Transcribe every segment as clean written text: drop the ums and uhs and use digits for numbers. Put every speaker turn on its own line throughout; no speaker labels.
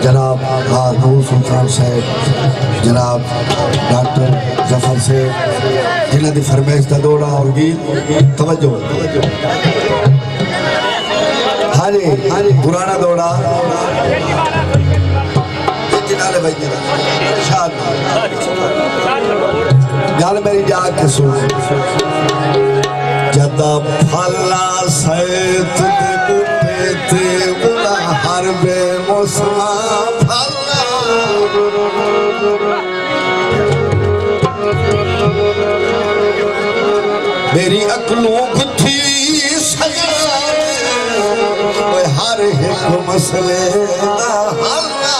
जनाब नूर सुल्तान साहब, जनाब डॉक्टर जफर से जिन्हों की फरमाइश का दौड़ा और गीत तवज्जो। हाँ जी पुराना दौड़ा गल मेरी जाग के सुन। जदा फला सैत दे बूटे ते बुला हर बे मौसमा फला मेरी अकलों गुथी सजा हर एक मसले दा हल्ला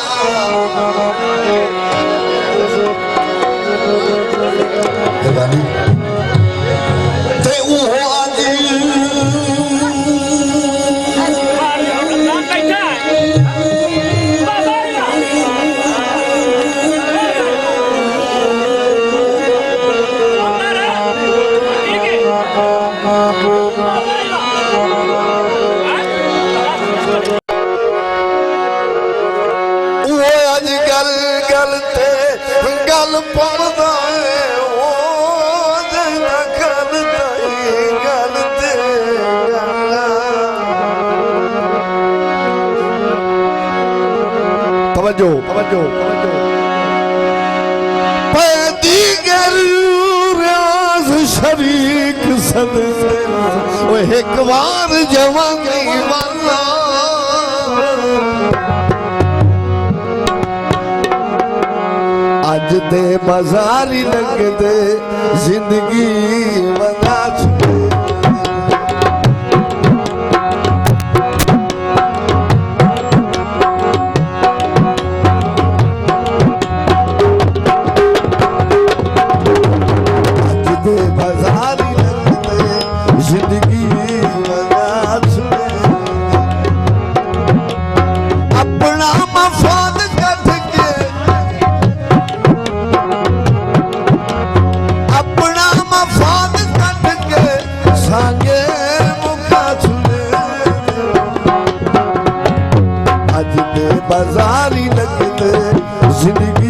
ते वो आज गल गल ते गल पड़दा तवज्जो तवज्जो तवज्जो पैदीगर राज शरीक सदसे ओ एक बार जवानी वाला अज दे बाजारी लगदे जिंदगी वदा बाजारी लगते जिंदगी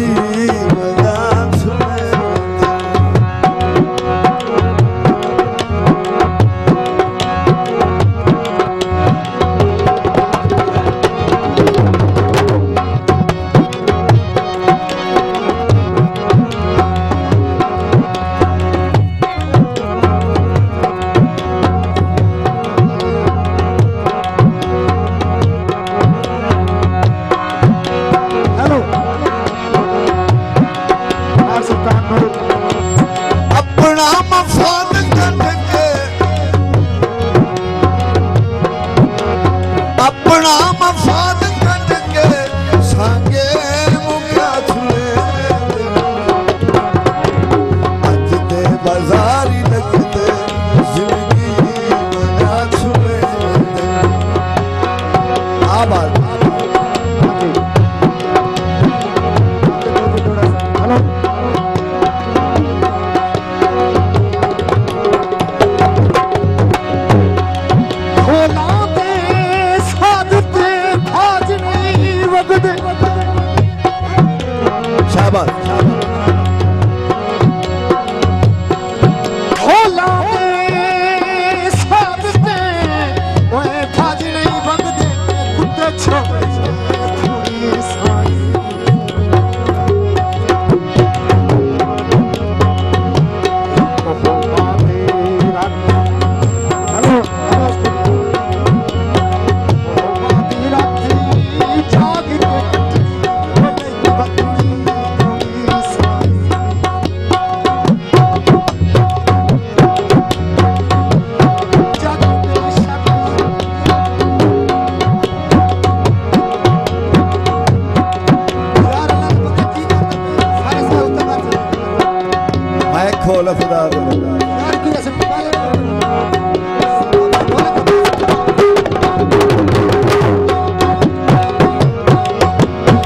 खोल खुदा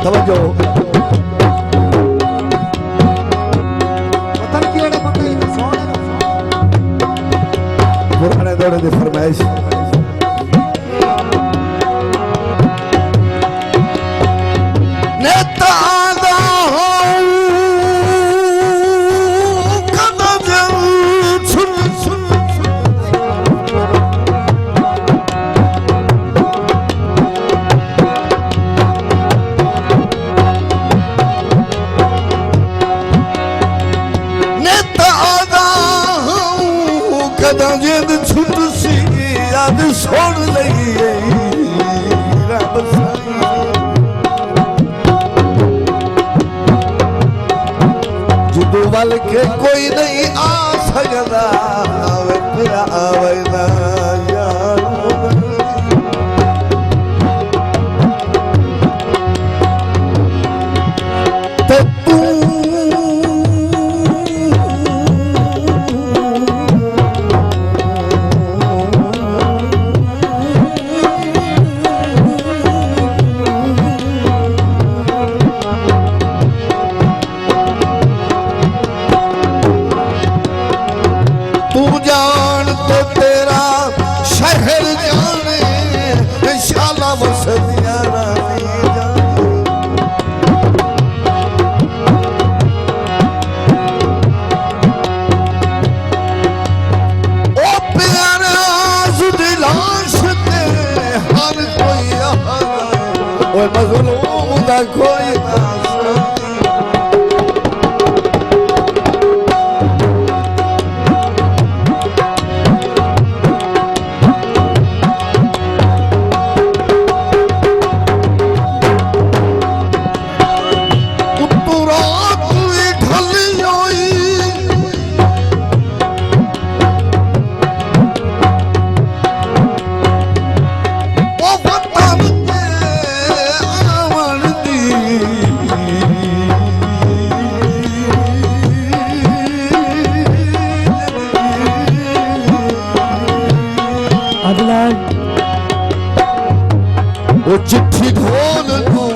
तवज्जो पुराने दौरे की फरमाइश बल्कि कोई नहीं आ सकता तेरा आवेदा यार मज़लूम दा कोई वो चिट्ठी ढोल दो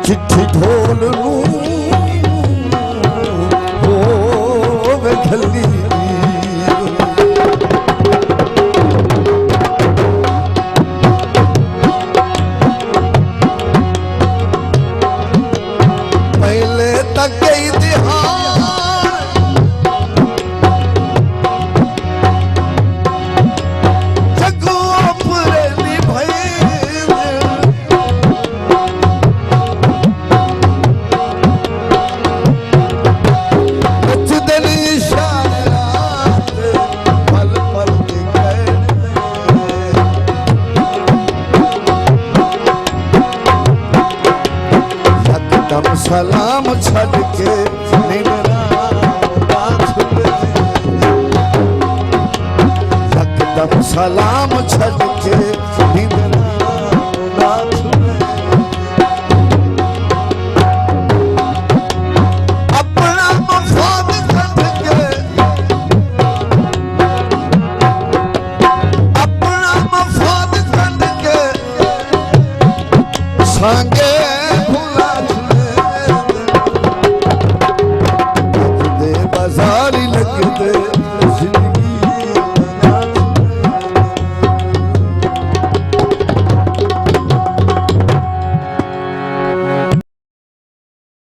चिट्ठी ढोल पहले तक गई सलाम छड़ के यकदम सलाम छड़ के अपना मफाद करके अपना मफाद करके संगे Zari